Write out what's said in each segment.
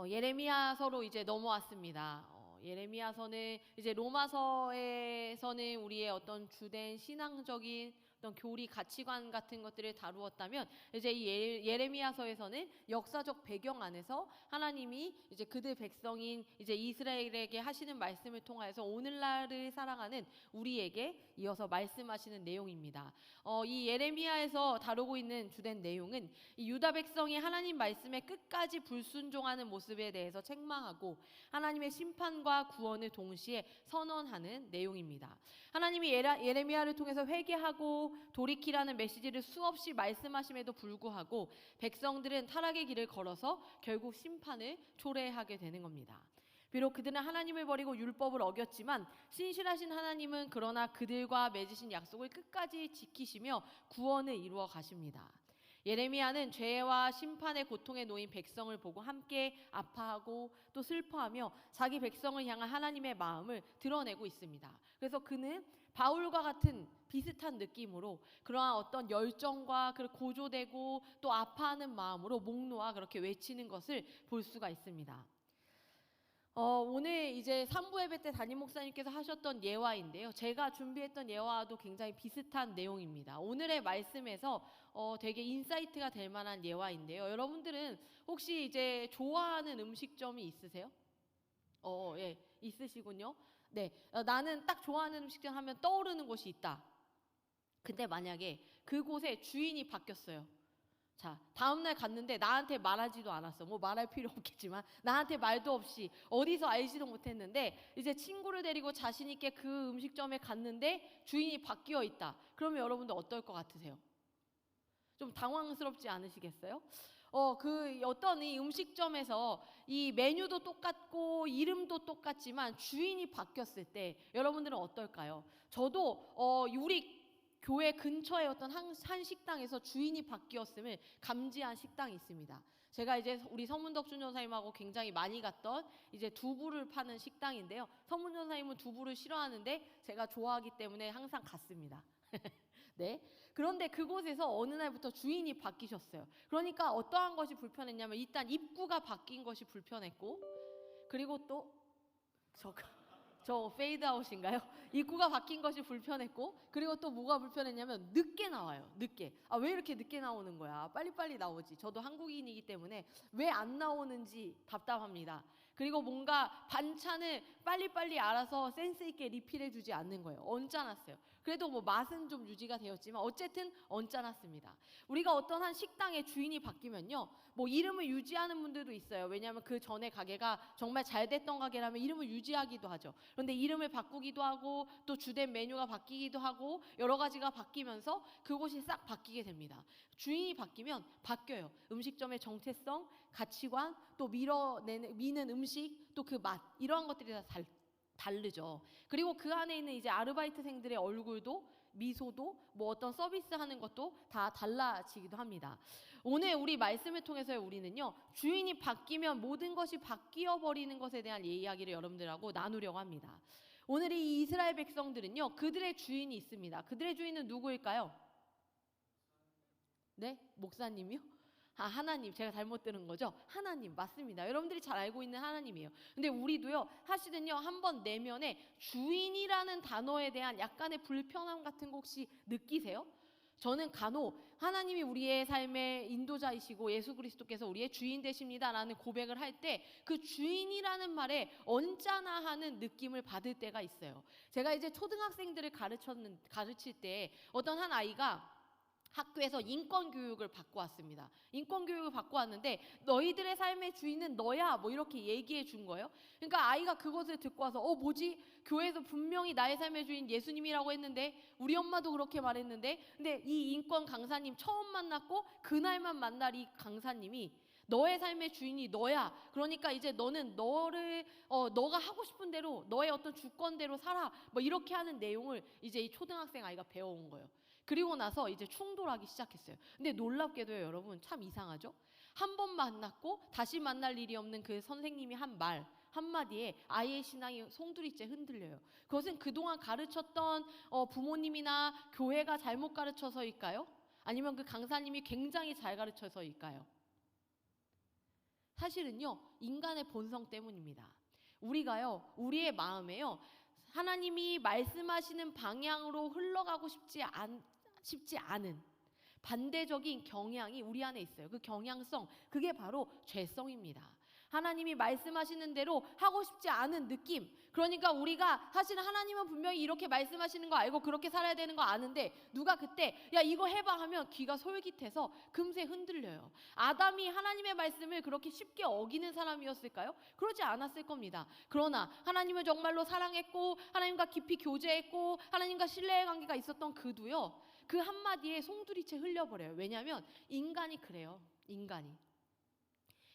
예레미야서로 이제 넘어왔습니다. 예레미야서는 이제 로마서에서는 우리의 어떤 주된 신앙적인 어떤 교리 가치관 같은 것들을 다루었다면, 이제 이 예레미야서에서는 역사적 배경 안에서 하나님이 이제 그들 백성인 이제 이스라엘에게 하시는 말씀을 통하여서 오늘날을 살아가는 우리에게 이어서 말씀하시는 내용입니다. 이 예레미야에서 다루고 있는 주된 내용은 이 유다 백성이 하나님 말씀에 끝까지 불순종하는 모습에 대해서 책망하고 하나님의 심판과 구원을 동시에 선언하는 내용입니다. 하나님이 예레미야를 통해서 회개하고 돌이키라는 메시지를 수없이 말씀하심에도 불구하고 백성들은 타락의 길을 걸어서 결국 심판을 초래하게 되는 겁니다. 비록 그들은 하나님을 버리고 율법을 어겼지만 신실하신 하나님은 그러나 그들과 맺으신 약속을 끝까지 지키시며 구원을 이루어 가십니다. 예레미야는 죄와 심판의 고통에 놓인 백성을 보고 함께 아파하고 또 슬퍼하며 자기 백성을 향한 하나님의 마음을 드러내고 있습니다. 그래서 그는 바울과 같은 비슷한 느낌으로 그러한 어떤 열정과 고조되고 또 아파하는 마음으로 목 놓아 그렇게 외치는 것을 볼 수가 있습니다. 오늘 이제 3부 예배 때 담임 목사님께서 하셨던 예화인데요. 제가 준비했던 예화와도 굉장히 비슷한 내용입니다. 오늘의 말씀에서 되게 인사이트가 될 만한 예화인데요. 여러분들은 혹시 이제 좋아하는 음식점이 있으세요? 예, 있으시군요. 네, 나는 딱 좋아하는 음식점 하면 떠오르는 곳이 있다. 근데 만약에 그곳에 주인이 바뀌었어요. 자, 다음날 갔는데 나한테 말하지도 않았어. 뭐 말할 필요 없겠지만 나한테 말도 없이 어디서 알지도 못했는데 이제 친구를 데리고 자신 있게 그 음식점에 갔는데 주인이 바뀌어 있다. 그러면 여러분들 어떨 것 같으세요? 좀 당황스럽지 않으시겠어요? 어떤 이 음식점에서 이 메뉴도 똑같고 이름도 똑같지만 주인이 바뀌었을 때 여러분들은 어떨까요? 저도 우리 교회 근처에 어떤 한 식당에서 주인이 바뀌었음을 감지한 식당이 있습니다. 제가 이제 우리 서문덕 준전사님하고 굉장히 많이 갔던 이제 두부를 파는 식당인데요. 서문 전사님은 두부를 싫어하는데 제가 좋아하기 때문에 항상 갔습니다. 네. 그런데 그곳에서 어느 날부터 주인이 바뀌셨어요. 그러니까 어떠한 것이 불편했냐면 일단 입구가 바뀐 것이 불편했고, 그리고 또 저 페이드아웃인가요? 입구가 바뀐 것이 불편했고, 그리고 또 뭐가 불편했냐면 늦게 나와요. 늦게. 왜 이렇게 늦게 나오는 거야? 빨리빨리 나오지. 저도 한국인이기 때문에 왜 안 나오는지 답답합니다. 그리고 뭔가 반찬을 빨리빨리 알아서 센스 있게 리필해 주지 않는 거예요. 언짢았어요. 그래도 뭐 맛은 좀 유지가 되었지만 어쨌든 언짢았습니다. 우리가 어떤 한 식당의 주인이 바뀌면요, 뭐 이름을 유지하는 분들도 있어요. 왜냐하면 그 전에 가게가 정말 잘 됐던 가게라면 이름을 유지하기도 하죠. 그런데 이름을 바꾸기도 하고 또 주된 메뉴가 바뀌기도 하고 여러 가지가 바뀌면서 그곳이 싹 바뀌게 됩니다. 주인이 바뀌면 바뀌어요. 음식점의 정체성, 가치관, 또 미는 음식, 또 그 맛, 이러한 것들이 다 다르죠. 그리고 그 안에 있는 이제 아르바이트생들의 얼굴도, 미소도, 뭐 어떤 서비스 하는 것도 다 달라지기도 합니다. 오늘 우리 말씀을 통해서 우리는요, 주인이 바뀌면 모든 것이 바뀌어 버리는 것에 대한 이야기를 여러분들하고 나누려고 합니다. 오늘 이 이스라엘 백성들은요, 그들의 주인이 있습니다. 그들의 주인은 누구일까요? 네? 목사님이요? 하나님. 제가 잘못 들은 거죠? 하나님. 맞습니다. 여러분들이 잘 알고 있는 하나님이에요. 근데 우리도요, 사실은요, 한번 내면에 주인이라는 단어에 대한 약간의 불편함 같은 거 혹시 느끼세요? 저는 간혹 하나님이 우리의 삶의 인도자이시고 예수 그리스도께서 우리의 주인 되십니다라는 고백을 할 때 그 주인이라는 말에 언짢아하는 느낌을 받을 때가 있어요. 제가 이제 초등학생들을 가르칠 때 어떤 한 아이가 학교에서 인권교육을 받고 왔습니다. 인권교육을 받고 왔는데 너희들의 삶의 주인은 너야, 뭐 이렇게 얘기해 준 거예요. 그러니까 아이가 그것을 듣고 와서 뭐지? 교회에서 분명히 나의 삶의 주인 예수님이라고 했는데 우리 엄마도 그렇게 말했는데, 근데 이 인권 강사님 처음 만났고 그날만 만날 이 강사님이 너의 삶의 주인이 너야. 그러니까 이제 너는 너가 하고 싶은 대로 너의 어떤 주권대로 살아. 뭐 이렇게 하는 내용을 이제 이 초등학생 아이가 배워온 거예요. 그리고 나서 이제 충돌하기 시작했어요. 근데 놀랍게도요, 여러분, 참 이상하죠? 한 번 만났고 다시 만날 일이 없는 그 선생님이 한 말 한마디에 아이의 신앙이 송두리째 흔들려요. 그것은 그동안 가르쳤던 부모님이나 교회가 잘못 가르쳐서일까요? 아니면 그 강사님이 굉장히 잘 가르쳐서일까요? 사실은요, 인간의 본성 때문입니다. 우리가요, 우리의 마음에요, 하나님이 말씀하시는 방향으로 흘러가고 싶지 않은 반대적인 경향이 우리 안에 있어요. 그 경향성, 그게 바로 죄성입니다. 하나님이 말씀하시는 대로 하고 싶지 않은 느낌. 그러니까 우리가 사실 하나님은 분명히 이렇게 말씀하시는 거 알고 그렇게 살아야 되는 거 아는데 누가 그때 야 이거 해봐 하면 귀가 솔깃해서 금세 흔들려요. 아담이 하나님의 말씀을 그렇게 쉽게 어기는 사람이었을까요? 그러지 않았을 겁니다. 그러나 하나님을 정말로 사랑했고 하나님과 깊이 교제했고 하나님과 신뢰의 관계가 있었던 그도요, 그 한마디에 송두리째 흘려버려요. 왜냐하면 인간이 그래요.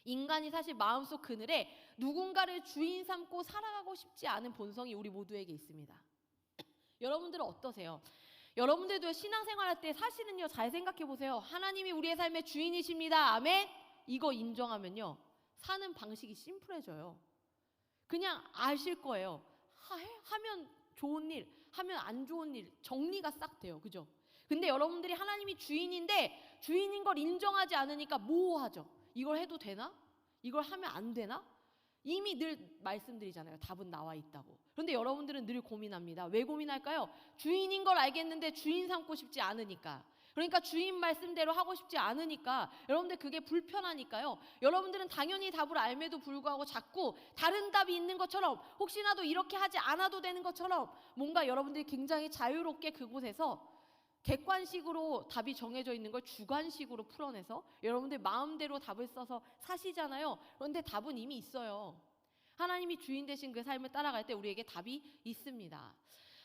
인간이 사실 마음속 그늘에 누군가를 주인 삼고 살아가고 싶지 않은 본성이 우리 모두에게 있습니다. 여러분들은 어떠세요? 여러분들도 신앙생활할 때 사실은요, 잘 생각해 보세요. 하나님이 우리의 삶의 주인이십니다. 아멘. 이거 인정하면요, 사는 방식이 심플해져요. 그냥 아실 거예요. 하면 좋은 일, 하면 안 좋은 일, 정리가 싹 돼요. 그죠? 근데 여러분들이 하나님이 주인인데 주인인 걸 인정하지 않으니까 모호하죠. 이걸 해도 되나? 이걸 하면 안 되나? 이미 늘 말씀드리잖아요. 답은 나와 있다고. 그런데 여러분들은 늘 고민합니다. 왜 고민할까요? 주인인 걸 알겠는데 주인 삼고 싶지 않으니까. 그러니까 주인 말씀대로 하고 싶지 않으니까 여러분들 그게 불편하니까요. 여러분들은 당연히 답을 알매도 불구하고 자꾸 다른 답이 있는 것처럼 혹시나도 이렇게 하지 않아도 되는 것처럼 뭔가 여러분들이 굉장히 자유롭게 그곳에서 객관식으로 답이 정해져 있는 걸 주관식으로 풀어내서 여러분들 마음대로 답을 써서 사시잖아요. 그런데 답은 이미 있어요. 하나님이 주인 되신 그 삶을 따라갈 때 우리에게 답이 있습니다.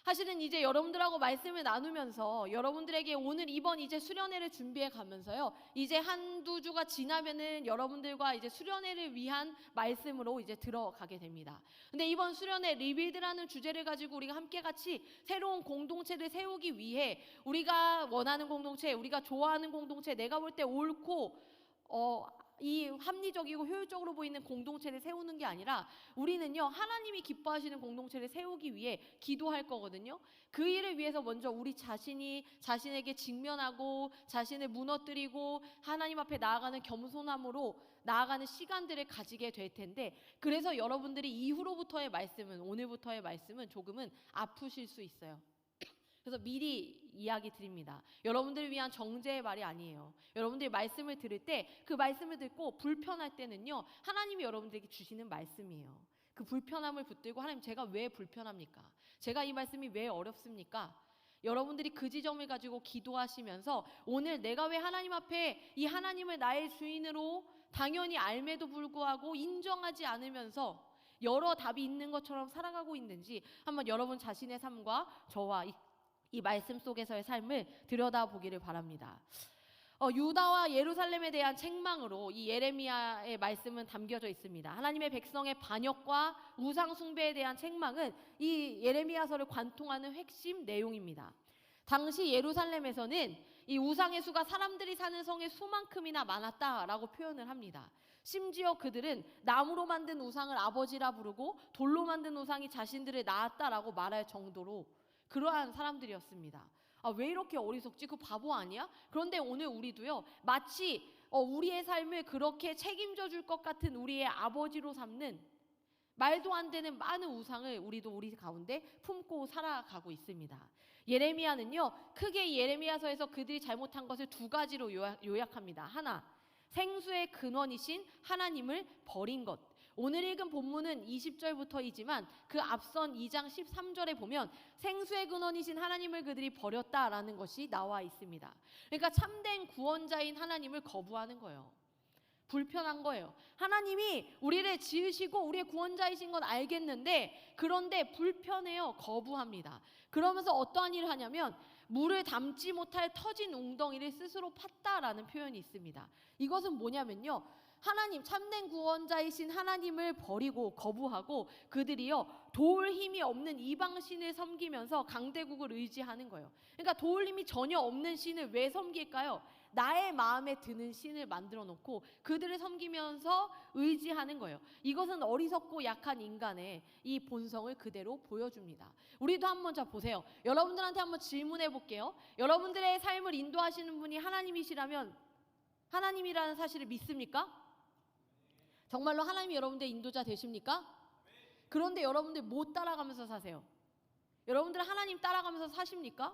사실은 이제 여러분들하고 말씀을 나누면서 여러분들에게 오늘 이번 이제 수련회를 준비해 가면서요, 이제 한두 주가 지나면은 여러분들과 이제 수련회를 위한 말씀으로 이제 들어가게 됩니다. 근데 이번 수련회 리빌드라는 주제를 가지고 우리가 함께 같이 새로운 공동체를 세우기 위해 우리가 원하는 공동체, 우리가 좋아하는 공동체, 내가 볼 때 옳고 이 합리적이고 효율적으로 보이는 공동체를 세우는 게 아니라 우리는요, 하나님이 기뻐하시는 공동체를 세우기 위해 기도할 거거든요. 그 일을 위해서 먼저 우리 자신이 자신에게 직면하고 자신을 무너뜨리고 하나님 앞에 나아가는 겸손함으로 나아가는 시간들을 가지게 될 텐데, 그래서 여러분들이 이후로부터의 말씀은, 오늘부터의 말씀은 조금은 아프실 수 있어요. 그래서 미리 이야기 드립니다. 여러분들을 위한 정죄의 말이 아니에요. 여러분들이 말씀을 들을 때 그 말씀을 듣고 불편할 때는요, 하나님이 여러분들에게 주시는 말씀이에요. 그 불편함을 붙들고 하나님, 제가 왜 불편합니까? 제가 이 말씀이 왜 어렵습니까? 여러분들이 그 지점을 가지고 기도하시면서 오늘 내가 왜 하나님 앞에 이 하나님을 나의 주인으로 당연히 알매도 불구하고 인정하지 않으면서 여러 답이 있는 것처럼 살아가고 있는지 한번 여러분 자신의 삶과 저와 이 말씀 속에서의 삶을 들여다보기를 바랍니다. 유다와 예루살렘에 대한 책망으로 이 예레미야의 말씀은 담겨져 있습니다. 하나님의 백성의 반역과 우상 숭배에 대한 책망은 이 예레미야서를 관통하는 핵심 내용입니다. 당시 예루살렘에서는 이 우상의 수가 사람들이 사는 성의 수만큼이나 많았다라고 표현을 합니다. 심지어 그들은 나무로 만든 우상을 아버지라 부르고 돌로 만든 우상이 자신들을 낳았다라고 말할 정도로 그러한 사람들이었습니다. 왜 이렇게 어리석지? 그 바보 아니야? 그런데 오늘 우리도요, 마치 우리의 삶을 그렇게 책임져 줄 것 같은 우리의 아버지로 삼는 말도 안 되는 많은 우상을 우리도 우리 가운데 품고 살아가고 있습니다. 예레미야는요, 크게 예레미야서에서 그들이 잘못한 것을 두 가지로 요약합니다. 하나, 생수의 근원이신 하나님을 버린 것. 오늘 읽은 본문은 20절부터이지만 그 앞선 2장 13절에 보면 생수의 근원이신 하나님을 그들이 버렸다라는 것이 나와 있습니다. 그러니까 참된 구원자인 하나님을 거부하는 거예요. 불편한 거예요. 하나님이 우리를 지으시고 우리의 구원자이신 건 알겠는데 그런데 불편해요. 거부합니다. 그러면서 어떠한 일을 하냐면 물을 담지 못할 터진 웅덩이를 스스로 팠다라는 표현이 있습니다. 이것은 뭐냐면요, 하나님, 참된 구원자이신 하나님을 버리고 거부하고 그들이요, 도울 힘이 없는 이방신을 섬기면서 강대국을 의지하는 거예요. 그러니까 도울 힘이 전혀 없는 신을 왜 섬길까요? 나의 마음에 드는 신을 만들어 놓고 그들을 섬기면서 의지하는 거예요. 이것은 어리석고 약한 인간의 이 본성을 그대로 보여줍니다. 우리도 한번 자 보세요. 여러분들한테 한번 질문해 볼게요. 여러분들의 삶을 인도하시는 분이 하나님이시라면 하나님이라는 사실을 믿습니까? 정말로 하나님이 여러분들의 인도자 되십니까? 그런데 여러분들 못 따라가면서 사세요? 여러분들 하나님 따라가면서 사십니까?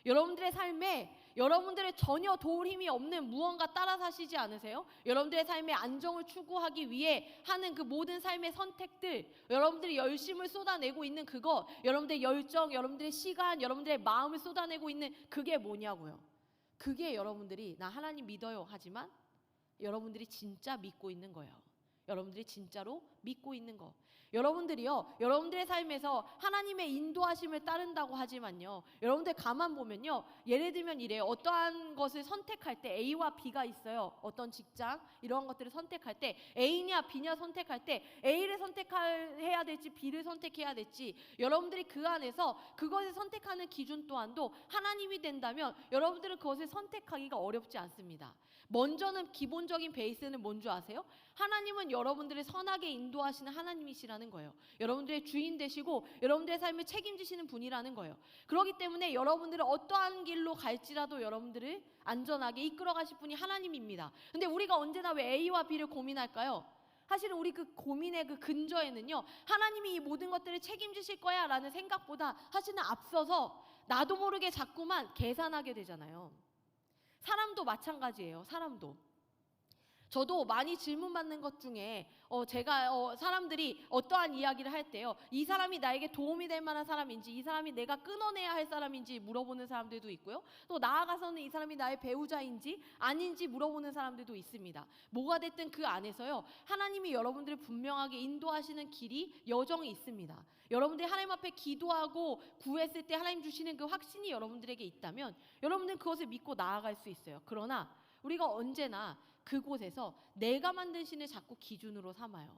여러분들의 삶에 여러분들의 전혀 도울 힘이 없는 무언가 따라 사시지 않으세요? 여러분들의 삶의 안정을 추구하기 위해 하는 그 모든 삶의 선택들, 여러분들이 열심을 쏟아내고 있는 그거, 여러분들의 열정, 여러분들의 시간, 여러분들의 마음을 쏟아내고 있는 그게 뭐냐고요. 그게 여러분들이 나 하나님 믿어요 하지만 여러분들이 진짜 믿고 있는 거예요. 여러분들이 진짜로 믿고 있는 거. 여러분들이요, 여러분들의 삶에서 하나님의 인도하심을 따른다고 하지만요, 여러분들 가만 보면요, 예를 들면 이래요. 어떠한 것을 선택할 때 A와 B가 있어요. 어떤 직장 이런 것들을 선택할 때 A냐 B냐 선택할 때 A를 선택해야 될지 B를 선택해야 될지, 여러분들이 그 안에서 그것을 선택하는 기준 또한도 하나님이 된다면 여러분들은 그것을 선택하기가 어렵지 않습니다. 먼저는 기본적인 베이스는 뭔 줄 아세요? 하나님은 여러분들을 선하게 인도하시는 하나님이시라는 거예요. 여러분들의 주인 되시고 여러분들의 삶을 책임지시는 분이라는 거예요. 그렇기 때문에 여러분들은 어떠한 길로 갈지라도 여러분들을 안전하게 이끌어 가실 분이 하나님입니다. 근데 우리가 언제나 왜 A와 B를 고민할까요? 사실은 우리 그 고민의 그 근저에는요, 하나님이 이 모든 것들을 책임지실 거야 라는 생각보다 사실은 앞서서 나도 모르게 자꾸만 계산하게 되잖아요. 사람도 마찬가지예요. 사람도. 저도 많이 질문받는 것 중에 제가 사람들이 어떠한 이야기를 할 때요, 이 사람이 나에게 도움이 될 만한 사람인지, 이 사람이 내가 끊어내야 할 사람인지 물어보는 사람들도 있고요, 또 나아가서는 이 사람이 나의 배우자인지 아닌지 물어보는 사람들도 있습니다. 뭐가 됐든 그 안에서요, 하나님이 여러분들을 분명하게 인도하시는 길이 여정이 있습니다. 여러분들이 하나님 앞에 기도하고 구했을 때 하나님 주시는 그 확신이 여러분들에게 있다면 여러분들은 그것을 믿고 나아갈 수 있어요. 그러나 우리가 언제나 그곳에서 내가 만든 신을 자꾸 기준으로 삼아요.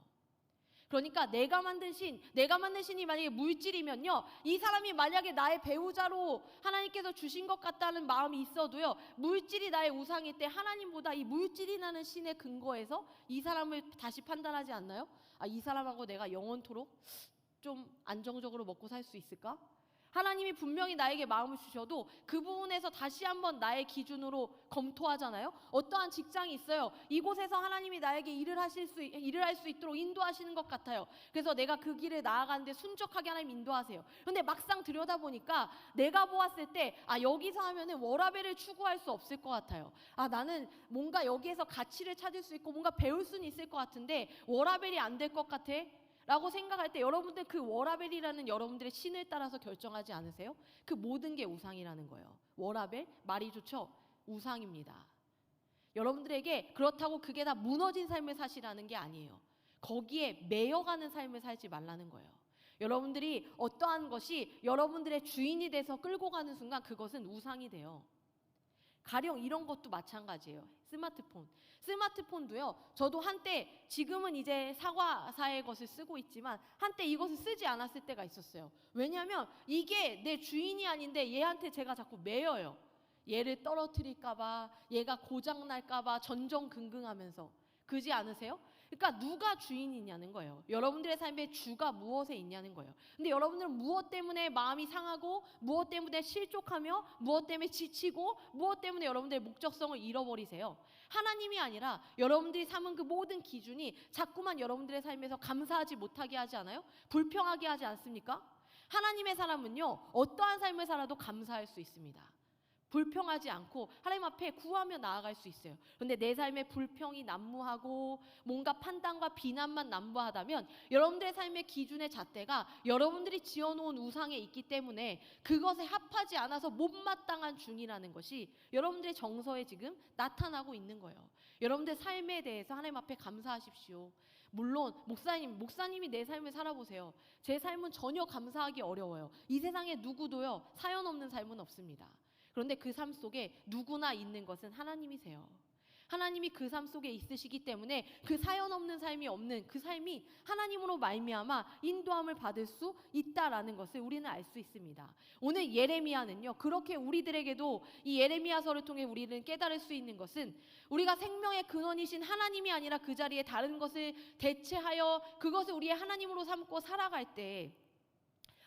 그러니까 내가 만든 신이 만약에 물질이면요, 이 사람이 만약에 나의 배우자로 하나님께서 주신 것 같다는 마음이 있어도요, 물질이 나의 우상일 때 하나님보다 이 물질이라는 신의 근거에서 이 사람을 다시 판단하지 않나요? 아, 이 사람하고 내가 영원토록 좀 안정적으로 먹고 살 수 있을까? 하나님이 분명히 나에게 마음을 주셔도 그 부분에서 다시 한번 나의 기준으로 검토하잖아요. 어떠한 직장이 있어요. 이곳에서 하나님이 나에게 일을 할 수 있도록 인도하시는 것 같아요. 그래서 내가 그 길을 나아가는데 순적하게 하나님 인도하세요. 그런데 막상 들여다보니까 내가 보았을 때 여기서 하면은 워라밸을 추구할 수 없을 것 같아요. 나는 뭔가 여기에서 가치를 찾을 수 있고 뭔가 배울 수는 있을 것 같은데 워라밸이 안 될 것 같아 라고 생각할 때 여러분들 그 워라벨이라는 여러분들의 신을 따라서 결정하지 않으세요? 그 모든 게 우상이라는 거예요. 워라벨? 말이 좋죠? 우상입니다. 여러분들에게 그렇다고 그게 다 무너진 삶을 사시라는 게 아니에요. 거기에 매여가는 삶을 살지 말라는 거예요. 여러분들이 어떠한 것이 여러분들의 주인이 돼서 끌고 가는 순간 그것은 우상이 돼요. 가령 이런 것도 마찬가지예요. 스마트폰도요, 저도 한때, 지금은 이제 사과사의 것을 쓰고 있지만 한때 이것을 쓰지 않았을 때가 있었어요. 왜냐하면 이게 내 주인이 아닌데 얘한테 제가 자꾸 매여요. 얘를 떨어뜨릴까봐, 얘가 고장날까봐 전전긍긍하면서. 그지 않으세요? 그러니까 누가 주인이냐는 거예요. 여러분들의 삶의 주가 무엇에 있냐는 거예요. 근데 여러분들은 무엇 때문에 마음이 상하고, 무엇 때문에 실족하며, 무엇 때문에 지치고, 무엇 때문에 여러분들의 목적성을 잃어버리세요? 하나님이 아니라 여러분들이 삼은 그 모든 기준이 자꾸만 여러분들의 삶에서 감사하지 못하게 하지 않아요? 불평하게 하지 않습니까? 하나님의 사람은요, 어떠한 삶을 살아도 감사할 수 있습니다. 불평하지 않고 하나님 앞에 구하며 나아갈 수 있어요. 그런데 내 삶에 불평이 난무하고 뭔가 판단과 비난만 난무하다면 여러분들의 삶의 기준의 잣대가 여러분들이 지어놓은 우상에 있기 때문에 그것에 합하지 않아서 못마땅한 중이라는 것이 여러분들의 정서에 지금 나타나고 있는 거예요. 여러분들의 삶에 대해서 하나님 앞에 감사하십시오. 물론 목사님이 내 삶을 살아보세요. 제 삶은 전혀 감사하기 어려워요. 이 세상에 누구도요, 사연 없는 삶은 없습니다. 그런데 그 삶 속에 누구나 있는 것은 하나님이세요. 하나님이 그 삶 속에 있으시기 때문에 그 사연 없는 삶이 없는 그 삶이 하나님으로 말미암아 인도함을 받을 수 있다라는 것을 우리는 알 수 있습니다. 오늘 예레미야는요, 그렇게 우리들에게도 이 예레미야서를 통해 우리는 깨달을 수 있는 것은 우리가 생명의 근원이신 하나님이 아니라 그 자리에 다른 것을 대체하여 그것을 우리의 하나님으로 삼고 살아갈 때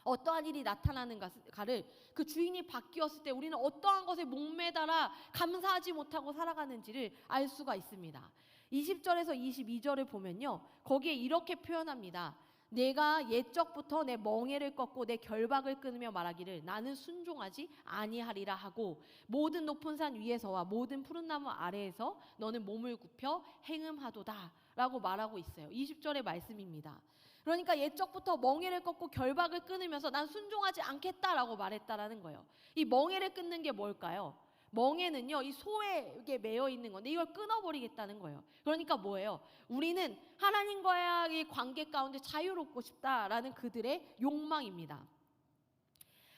어떠한 일이 나타나는가를, 그 주인이 바뀌었을 때 우리는 어떠한 것에 목매달아 감사하지 못하고 살아가는지를 알 수가 있습니다. 20절에서 22절을 보면요, 거기에 이렇게 표현합니다. 내가 옛적부터 내 멍에를 꺾고 내 결박을 끊으며 말하기를 나는 순종하지 아니하리라 하고 모든 높은 산 위에서와 모든 푸른 나무 아래에서 너는 몸을 굽혀 행음하도다 라고 말하고 있어요. 20절의 말씀입니다. 그러니까 옛적부터 멍에를 꺾고 결박을 끊으면서 난 순종하지 않겠다라고 말했다라는 거예요. 이 멍에를 끊는 게 뭘까요? 멍에는요, 이 소에 매여 있는 건데 이걸 끊어버리겠다는 거예요. 그러니까 뭐예요? 우리는 하나님과의 관계 가운데 자유롭고 싶다라는 그들의 욕망입니다.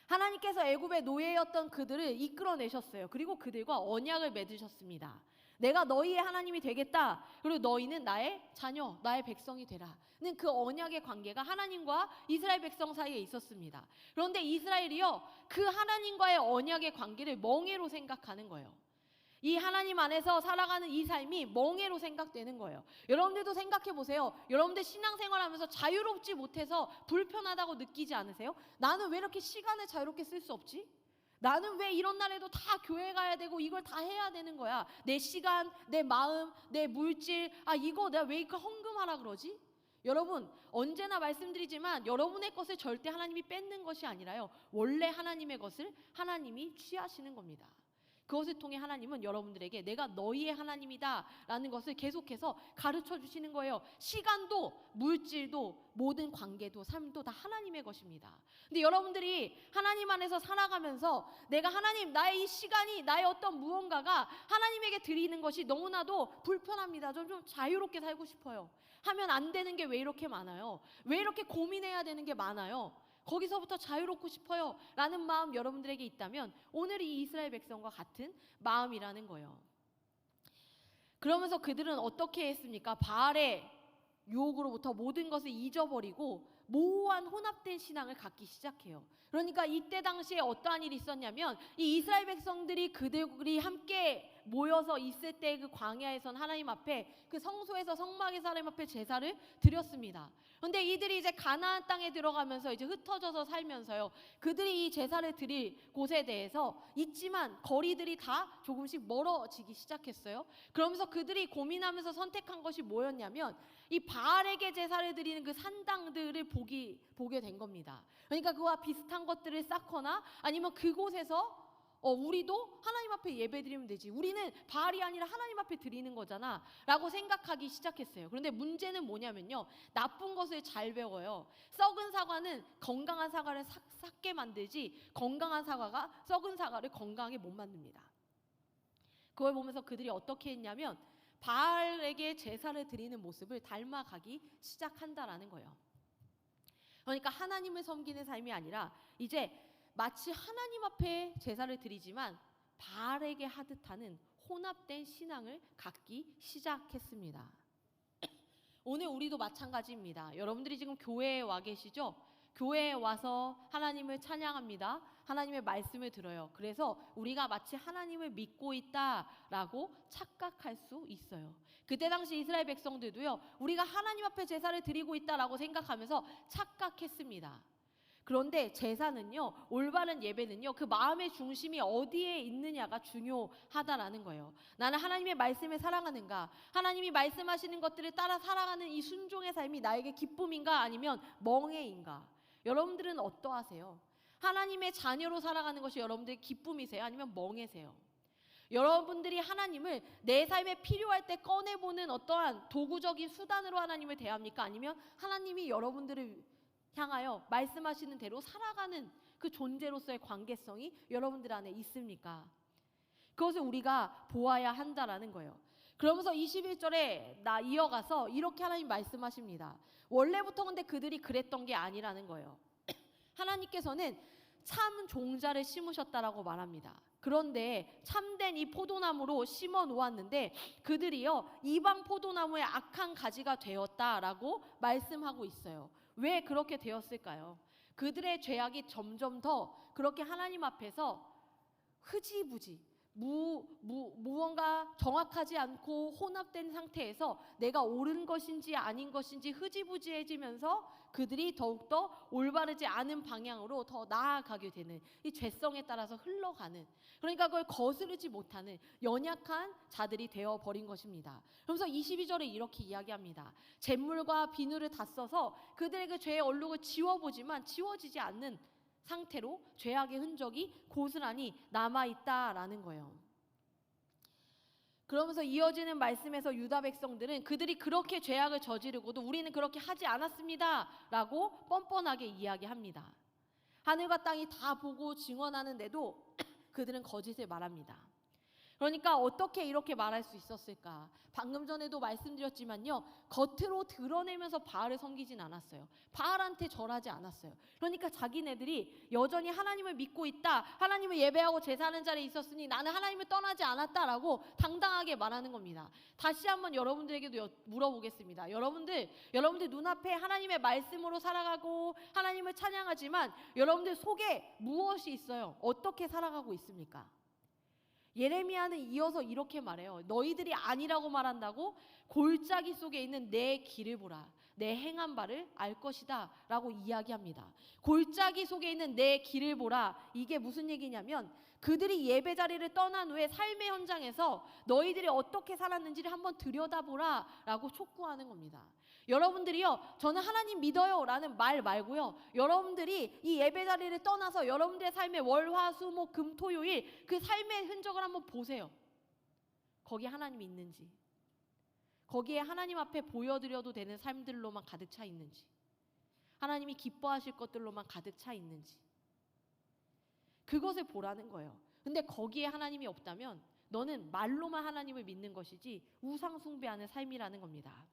하나님께서 애굽의 노예였던 그들을 이끌어내셨어요. 그리고 그들과 언약을 맺으셨습니다. 내가 너희의 하나님이 되겠다. 그리고 너희는 나의 자녀, 나의 백성이 되라. 는 그 언약의 관계가 하나님과 이스라엘 백성 사이에 있었습니다. 그런데 이스라엘이요, 그 하나님과의 언약의 관계를 멍해로 생각하는 거예요. 이 하나님 안에서 살아가는 이 삶이 멍해로 생각되는 거예요. 여러분들도 생각해 보세요. 여러분들 신앙생활하면서 자유롭지 못해서 불편하다고 느끼지 않으세요? 나는 왜 이렇게 시간을 자유롭게 쓸 수 없지? 나는 왜 이런 날에도 다 교회 가야 되고 이걸 다 해야 되는 거야? 내 시간, 내 마음, 내 물질, 이거 내가 왜 이렇게 헌금하라 그러지? 여러분, 언제나 말씀드리지만 여러분의 것을 절대 하나님이 뺏는 것이 아니라요, 원래 하나님의 것을 하나님이 취하시는 겁니다. 그것을 통해 하나님은 여러분들에게 내가 너희의 하나님이다 라는 것을 계속해서 가르쳐 주시는 거예요. 시간도 물질도 모든 관계도 삶도 다 하나님의 것입니다. 근데 여러분들이 하나님 안에서 살아가면서 내가 하나님, 나의 이 시간이, 나의 어떤 무언가가 하나님에게 드리는 것이 너무나도 불편합니다. 좀 자유롭게 살고 싶어요. 하면 안 되는 게 왜 이렇게 많아요? 왜 이렇게 고민해야 되는 게 많아요? 거기서부터 자유롭고 싶어요 라는 마음 여러분들에게 있다면 오늘 이 이스라엘 백성과 같은 마음이라는 거예요. 그러면서 그들은 어떻게 했습니까? 바알의 유혹으로부터 모든 것을 잊어버리고 모호한 혼합된 신앙을 갖기 시작해요. 그러니까 이때 당시에 어떠한 일이 있었냐면 이 이스라엘 백성들이 그들이 함께 모여서 있을 때 그 광야에선 하나님 앞에 그 성소에서 성막에서 하나님 앞에 제사를 드렸습니다. 그런데 이들이 이제 가나안 땅에 들어가면서 이제 흩어져서 살면서요, 그들이 이 제사를 드릴 곳에 대해서 있지만 거리들이 다 조금씩 멀어지기 시작했어요. 그러면서 그들이 고민하면서 선택한 것이 뭐였냐면 이 바알에게 제사를 드리는 그 산당들을 보게 된 겁니다. 그러니까 그와 비슷한 것들을 쌓거나 아니면 그곳에서 우리도 하나님 앞에 예배 드리면 되지, 우리는 바알이 아니라 하나님 앞에 드리는 거잖아 라고 생각하기 시작했어요. 그런데 문제는 뭐냐면요, 나쁜 것을 잘 배워요. 썩은 사과는 건강한 사과를 삭게 만들지 건강한 사과가 썩은 사과를 건강하게 못 만듭니다. 그걸 보면서 그들이 어떻게 했냐면 바알에게 제사를 드리는 모습을 닮아가기 시작한다라는 거예요. 그러니까 하나님을 섬기는 삶이 아니라 이제 마치 하나님 앞에 제사를 드리지만 바알에게 하듯 하는 혼합된 신앙을 갖기 시작했습니다. 오늘 우리도 마찬가지입니다. 여러분들이 지금 교회에 와 계시죠? 교회에 와서 하나님을 찬양합니다. 하나님의 말씀을 들어요. 그래서 우리가 마치 하나님을 믿고 있다라고 착각할 수 있어요. 그때 당시 이스라엘 백성들도요, 우리가 하나님 앞에 제사를 드리고 있다라고 생각하면서 착각했습니다. 그런데 제사는요, 올바른 예배는요, 그 마음의 중심이 어디에 있느냐가 중요하다라는 거예요. 나는 하나님의 말씀을 사랑하는가? 하나님이 말씀하시는 것들을 따라 살아가는 이 순종의 삶이 나에게 기쁨인가? 아니면 멍해인가? 여러분들은 어떠하세요? 하나님의 자녀로 살아가는 것이 여러분들의 기쁨이세요? 아니면 멍해세요? 여러분들이 하나님을 내 삶에 필요할 때 꺼내보는 어떠한 도구적인 수단으로 하나님을 대합니까? 아니면 하나님이 여러분들을 향하여 말씀하시는 대로 살아가는 그 존재로서의 관계성이 여러분들 안에 있습니까? 그것을 우리가 보아야 한다라는 거예요. 그러면서 21절에 이어가서 이렇게 하나님 말씀하십니다. 원래부터 근데 그들이 그랬던 게 아니라는 거예요. 하나님께서는 참 종자를 심으셨다라고 말합니다. 그런데 참된 이 포도나무로 심어 놓았는데 그들이요, 이방 포도나무의 악한 가지가 되었다라고 말씀하고 있어요. 왜 그렇게 되었을까요? 그들의 죄악이 점점 더 그렇게 하나님 앞에서 흐지부지, 무언가 정확하지 않고 혼합된 상태에서 내가 옳은 것인지 아닌 것인지 흐지부지해지면서 그들이 더욱더 올바르지 않은 방향으로 더 나아가게 되는, 이 죄성에 따라서 흘러가는, 그러니까 그걸 거스르지 못하는 연약한 자들이 되어버린 것입니다. 그러면서 22절에 이렇게 이야기합니다. 잿물과 비누를 다 써서 그들의 그 죄의 얼룩을 지워보지만 지워지지 않는 상태로 죄악의 흔적이 고스란히 남아있다라는 거예요. 그러면서 이어지는 말씀에서 유다 백성들은 그들이 그렇게 죄악을 저지르고도 우리는 그렇게 하지 않았습니다 라고 뻔뻔하게 이야기합니다. 하늘과 땅이 다 보고 증언하는데도 그들은 거짓을 말합니다. 그러니까 어떻게 이렇게 말할 수 있었을까? 방금 전에도 말씀드렸지만요, 겉으로 드러내면서 바알을 섬기진 않았어요. 바알한테 절하지 않았어요. 그러니까 자기네들이 여전히 하나님을 믿고 있다, 하나님을 예배하고 제사하는 자리에 있었으니 나는 하나님을 떠나지 않았다라고 당당하게 말하는 겁니다. 다시 한번 여러분들에게도 물어보겠습니다. 여러분들 눈앞에 하나님의 말씀으로 살아가고 하나님을 찬양하지만 여러분들 속에 무엇이 있어요? 어떻게 살아가고 있습니까? 예레미야는 이어서 이렇게 말해요. 너희들이 아니라고 말한다고 골짜기 속에 있는 내 길을 보라. 내 행한 바를 알 것이다 라고 이야기합니다. 골짜기 속에 있는 내 길을 보라. 이게 무슨 얘기냐면 그들이 예배 자리를 떠난 후에 삶의 현장에서 너희들이 어떻게 살았는지를 한번 들여다보라 라고 촉구하는 겁니다. 여러분들이요, 저는 하나님 믿어요 라는 말 말고요, 여러분들이 이 예배 자리를 떠나서 여러분들의 삶의 월, 화, 수, 목, 금, 토, 요일 그 삶의 흔적을 한번 보세요. 거기에 하나님이 있는지, 거기에 하나님 앞에 보여드려도 되는 삶들로만 가득 차 있는지, 하나님이 기뻐하실 것들로만 가득 차 있는지, 그것을 보라는 거예요. 근데 거기에 하나님이 없다면 너는 말로만 하나님을 믿는 것이지 우상 숭배하는 삶이라는 겁니다.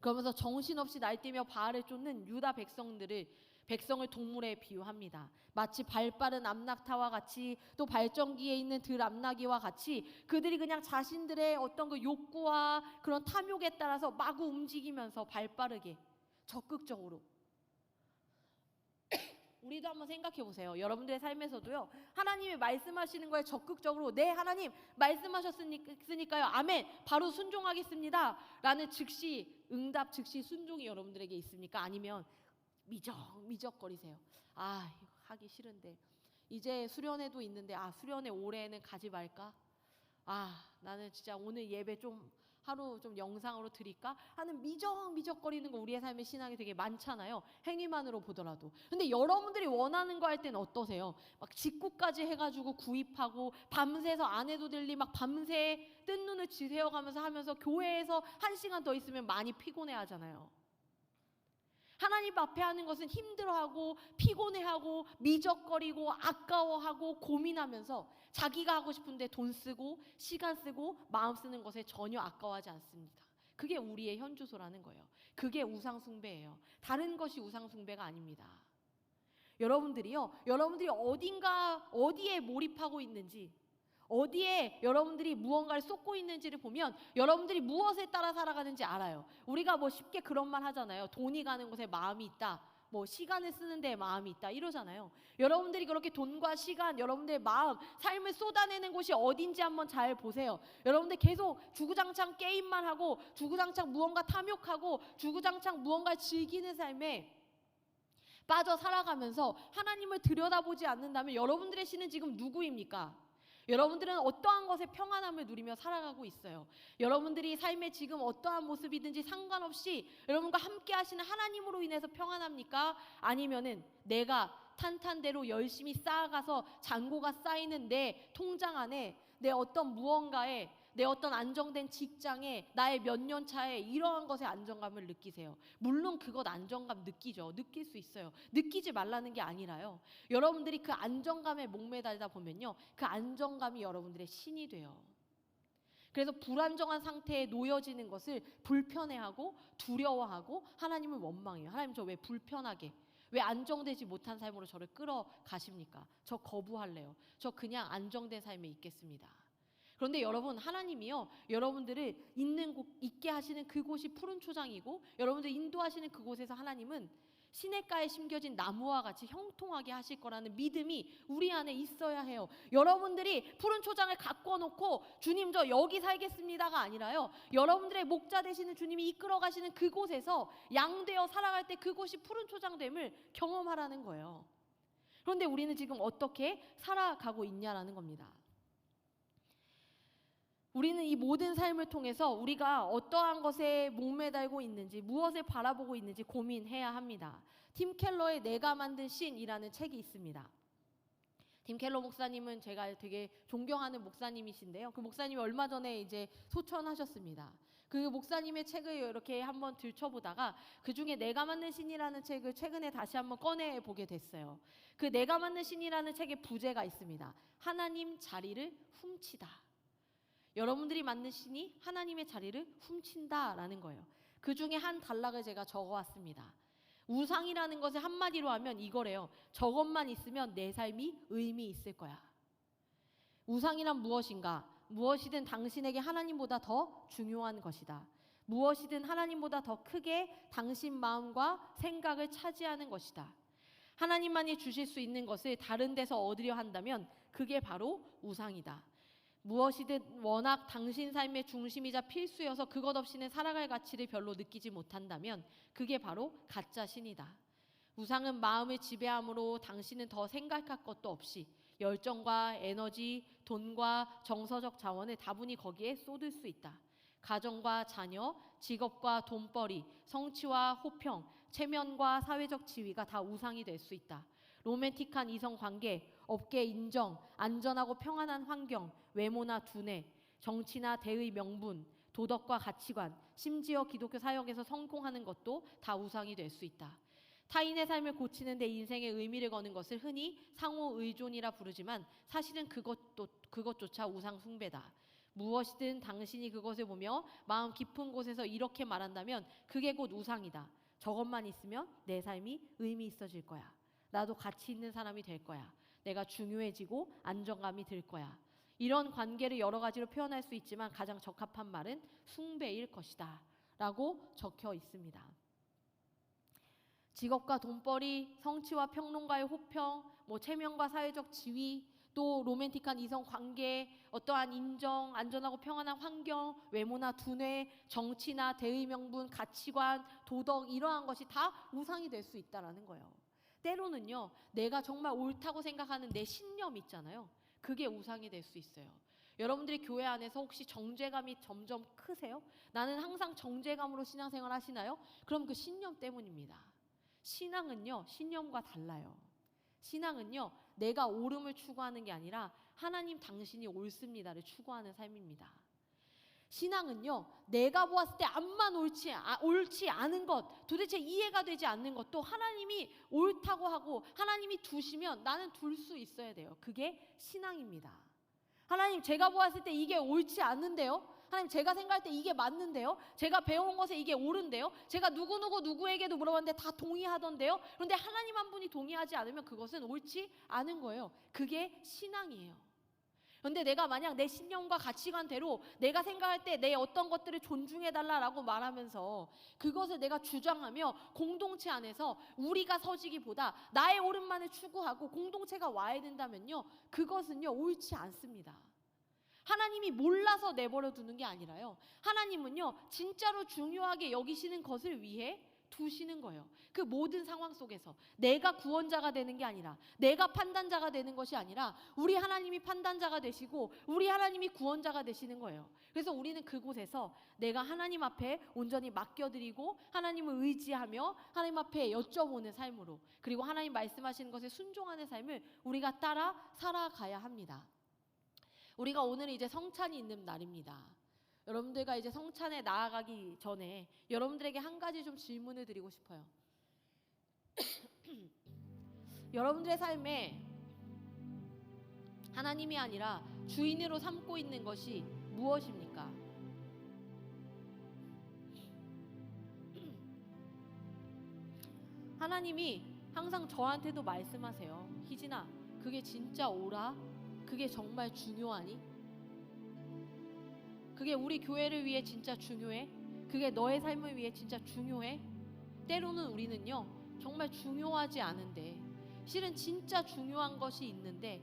그러면서 정신없이 날뛰며 바알을 쫓는 유다 백성을 동물에 비유합니다. 마치 발빠른 암낙타와 같이, 또 발전기에 있는 들암나기와 같이 그들이 그냥 자신들의 어떤 그 욕구와 그런 탐욕에 따라서 마구 움직이면서 발빠르게 적극적으로. 우리도 한번 생각해 보세요. 여러분들의 삶에서도요, 하나님이 말씀하시는 거에 적극적으로 네 하나님 말씀하셨으니까요, 아멘, 바로 순종하겠습니다 라는 즉시 응답, 즉시 순종이 여러분들에게 있습니까? 아니면 미적거리세요. 아, 이거 하기 싫은데, 이제 수련회도 있는데 수련회 올해는 가지 말까? 나는 진짜 오늘 예배 좀 하루 좀 영상으로 드릴까 하는 미적거리는 거 우리의 삶의 신앙이 되게 많잖아요. 행위만으로 보더라도. 근데 여러분들이 원하는 거 할 때는 어떠세요? 막 직구까지 해가지고 구입하고 밤새서 안 해도 될 일 막 밤새 뜬 눈을 지새워가면서 하면서 교회에서 1시간 더 있으면 많이 피곤해 하잖아요. 하나님 앞에 하는 것은 힘들어하고 피곤해하고 미적거리고 아까워하고 고민하면서 자기가 하고 싶은데 돈 쓰고 시간 쓰고 마음 쓰는 것에 전혀 아까워하지 않습니다. 그게 우리의 현주소라는 거예요. 그게 우상 숭배예요. 다른 것이 우상 숭배가 아닙니다. 여러분들이 어디에 몰입하고 있는지, 어디에 여러분들이 무언가를 쏟고 있는지를 보면 여러분들이 무엇에 따라 살아가는지 알아요. 우리가 뭐 쉽게 그런 말 하잖아요. 돈이 가는 곳에 마음이 있다, 뭐 시간을 쓰는 데 마음이 있다 이러잖아요. 여러분들이 그렇게 돈과 시간, 여러분들의 마음, 삶을 쏟아내는 곳이 어딘지 한번 잘 보세요. 여러분들 계속 주구장창 게임만 하고 주구장창 무언가 탐욕하고 주구장창 무언가 즐기는 삶에 빠져 살아가면서 하나님을 들여다보지 않는다면 여러분들의 신은 지금 누구입니까? 여러분들은 어떠한 것에 평안함을 누리며 살아가고 있어요. 여러분들이 삶의 지금 어떠한 모습이든지 상관없이 여러분과 함께 하시는 하나님으로 인해서 평안합니까? 아니면은 내가 탄탄대로 열심히 쌓아가서 잔고가 쌓이는 내 통장 안에, 내 어떤 무언가에, 내 어떤 안정된 직장에, 나의 몇 년 차에 이러한 것에 안정감을 느끼세요. 물론 그것 안정감 느끼죠. 느낄 수 있어요. 느끼지 말라는 게 아니라요, 여러분들이 그 안정감에 목매달다 보면요, 그 안정감이 여러분들의 신이 돼요. 그래서 불안정한 상태에 놓여지는 것을 불편해하고 두려워하고 하나님을 원망해요. 하나님, 저 왜 불편하게, 왜 안정되지 못한 삶으로 저를 끌어가십니까? 저 거부할래요. 저 그냥 안정된 삶에 있겠습니다. 그런데 여러분, 하나님이요, 여러분들을 있게 하시는 그곳이 푸른 초장이고, 여러분들 인도하시는 그곳에서 하나님은 시냇가에 심겨진 나무와 같이 형통하게 하실 거라는 믿음이 우리 안에 있어야 해요. 여러분들이 푸른 초장을 가꿔 놓고 주님 저 여기 살겠습니다가 아니라요, 여러분들의 목자 되시는 주님이 이끌어 가시는 그곳에서 양되어 살아갈 때 그곳이 푸른 초장됨을 경험하라는 거예요. 그런데 우리는 지금 어떻게 살아가고 있냐라는 겁니다. 우리는 이 모든 삶을 통해서 우리가 어떠한 것에 목매달고 있는지, 무엇을 바라보고 있는지 고민해야 합니다. 팀 켈러의 내가 만든 신이라는 책이 있습니다. 팀 켈러 목사님은 제가 되게 존경하는 목사님이신데요. 그 목사님이 얼마 전에 이제 소천하셨습니다. 그 목사님의 책을 이렇게 한번 들춰보다가 그 중에 내가 만든 신이라는 책을 최근에 다시 한번 꺼내 보게 됐어요. 그 내가 만든 신이라는 책의 부제가 있습니다. 하나님 자리를 훔치다. 여러분들이 만든 신이 하나님의 자리를 훔친다라는 거예요. 그 중에 한 단락을 제가 적어왔습니다. 우상이라는 것을 한마디로 하면 이거래요. 저것만 있으면 내 삶이 의미 있을 거야. 우상이란 무엇인가? 무엇이든 당신에게 하나님보다 더 중요한 것이다. 무엇이든 하나님보다 더 크게 당신 마음과 생각을 차지하는 것이다. 하나님만이 주실 수 있는 것을 다른 데서 얻으려 한다면 그게 바로 우상이다. 무엇이든 워낙 당신 삶의 중심이자 필수여서 그것 없이는 살아갈 가치를 별로 느끼지 못한다면 그게 바로 가짜 신이다. 우상은 마음을 지배함으로 당신은 더 생각할 것도 없이 열정과 에너지, 돈과 정서적 자원을 다분히 거기에 쏟을 수 있다. 가정과 자녀, 직업과 돈벌이, 성취와 호평, 체면과 사회적 지위가 다 우상이 될 수 있다. 로맨틱한 이성관계, 업계 인정, 안전하고 평안한 환경, 외모나 두뇌, 정치나 대의 명분, 도덕과 가치관, 심지어 기독교 사역에서 성공하는 것도 다 우상이 될 수 있다. 타인의 삶을 고치는 데 인생의 의미를 거는 것을 흔히 상호 의존이라 부르지만 사실은 그것조차 우상 숭배다. 무엇이든 당신이 그것을 보며 마음 깊은 곳에서 이렇게 말한다면 그게 곧 우상이다. 저것만 있으면 내 삶이 의미 있어질 거야. 나도 가치 있는 사람이 될 거야. 내가 중요해지고 안정감이 들 거야. 이런 관계를 여러 가지로 표현할 수 있지만 가장 적합한 말은 숭배일 것이다 라고 적혀 있습니다. 직업과 돈벌이, 성취와 평론가의 호평, 체면과 사회적 지위, 또 로맨틱한 이성 관계, 어떠한 인정, 안전하고 평안한 환경, 외모나 두뇌, 정치나 대의 명분, 가치관, 도덕, 이러한 것이 다 우상이 될 수 있다는 거예요. 때로는요, 내가 정말 옳다고 생각하는 내 신념 있잖아요. 그게 우상이 될 수 있어요. 여러분들이 교회 안에서 혹시 정죄감이 점점 크세요? 나는 항상 정죄감으로 신앙생활 하시나요? 그럼 그 신념 때문입니다. 신앙은요, 신념과 달라요. 신앙은요, 내가 옳음을 추구하는 게 아니라 하나님 당신이 옳습니다를 추구하는 삶입니다. 신앙은요, 내가 보았을 때 암만 옳지 않은 것, 도대체 이해가 되지 않는 것도 하나님이 옳다고 하고 하나님이 두시면 나는 둘 수 있어야 돼요. 그게 신앙입니다. 하나님, 제가 보았을 때 이게 옳지 않는데요? 하나님, 제가 생각할 때 이게 맞는데요? 제가 배운 것에 이게 옳은데요? 제가 누구에게도 물어봤는데 다 동의하던데요? 그런데 하나님 한 분이 동의하지 않으면 그것은 옳지 않은 거예요. 그게 신앙이에요. 그런데 내가 만약 내 신념과 가치관대로 내가 생각할 때 내 어떤 것들을 존중해달라고 말하면서 그것을 내가 주장하며 공동체 안에서 우리가 서지기보다 나의 옳음만을 추구하고 공동체가 와야 된다면요, 그것은요 옳지 않습니다. 하나님이 몰라서 내버려 두는 게 아니라요, 하나님은요 진짜로 중요하게 여기시는 것을 위해 두시는 거예요. 그 모든 상황 속에서 내가 구원자가 되는 게 아니라, 내가 판단자가 되는 것이 아니라 우리 하나님이 판단자가 되시고 우리 하나님이 구원자가 되시는 거예요. 그래서 우리는 그곳에서 내가 하나님 앞에 온전히 맡겨드리고 하나님을 의지하며 하나님 앞에 여쭤보는 삶으로, 그리고 하나님 말씀하시는 것에 순종하는 삶을 우리가 따라 살아가야 합니다. 우리가 오늘 이제 성찬이 있는 날입니다. 여러분들과 이제 성찬에 나아가기 전에 여러분들에게 한 가지 좀 질문을 드리고 싶어요. 여러분들의 삶에 하나님이 아니라 주인으로 삼고 있는 것이 무엇입니까? 하나님이 항상 저한테도 말씀하세요. 희진아, 그게 진짜 옳아? 그게 정말 중요하니? 그게 우리 교회를 위해 진짜 중요해? 그게 너의 삶을 위해 진짜 중요해? 때로는 우리는요, 정말 중요하지 않은데, 실은 진짜 중요한 것이 있는데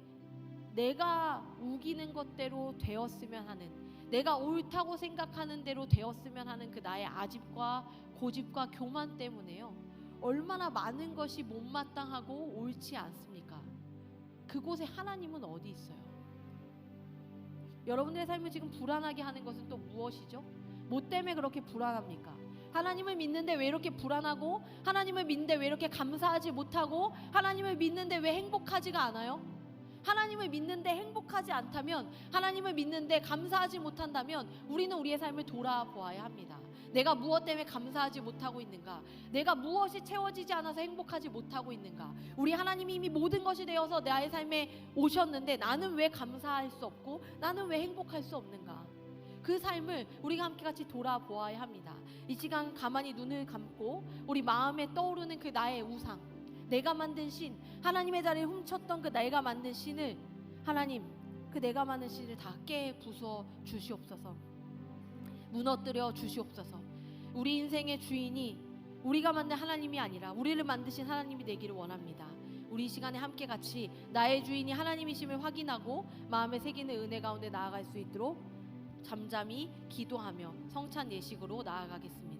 내가 우기는 것대로 되었으면 하는, 내가 옳다고 생각하는 대로 되었으면 하는 그 나의 아집과 고집과 교만 때문에요, 얼마나 많은 것이 못마땅하고 옳지 않습니까? 그곳에 하나님은 어디 있어요? 여러분들의 삶을 지금 불안하게 하는 것은 또 무엇이죠? 뭐 때문에 그렇게 불안합니까? 하나님을 믿는데 왜 이렇게 불안하고, 하나님을 믿는데 왜 이렇게 감사하지 못하고, 하나님을 믿는데 왜 행복하지가 않아요? 하나님을 믿는데 행복하지 않다면, 하나님을 믿는데 감사하지 못한다면 우리는 우리의 삶을 돌아보아야 합니다. 내가 무엇 때문에 감사하지 못하고 있는가? 내가 무엇이 채워지지 않아서 행복하지 못하고 있는가? 우리 하나님이 이미 모든 것이 되어서 나의 삶에 오셨는데 나는 왜 감사할 수 없고 나는 왜 행복할 수 없는가? 그 삶을 우리가 함께 같이 돌아보아야 합니다. 이 시간 가만히 눈을 감고 우리 마음에 떠오르는 그 나의 우상, 내가 만든 신, 하나님의 자리를 훔쳤던 그 내가 만든 신을, 하나님, 그 내가 만든 신을 다 깨 부숴 주시옵소서. 무너뜨려 주시옵소서. 우리 인생의 주인이 우리가 만든 하나님이 아니라 우리를 만드신 하나님이 되기를 원합니다. 우리 이 시간에 함께 같이 나의 주인이 하나님이심을 확인하고 마음에 새기는 은혜 가운데 나아갈 수 있도록 잠잠히 기도하며 성찬 예식으로 나아가겠습니다.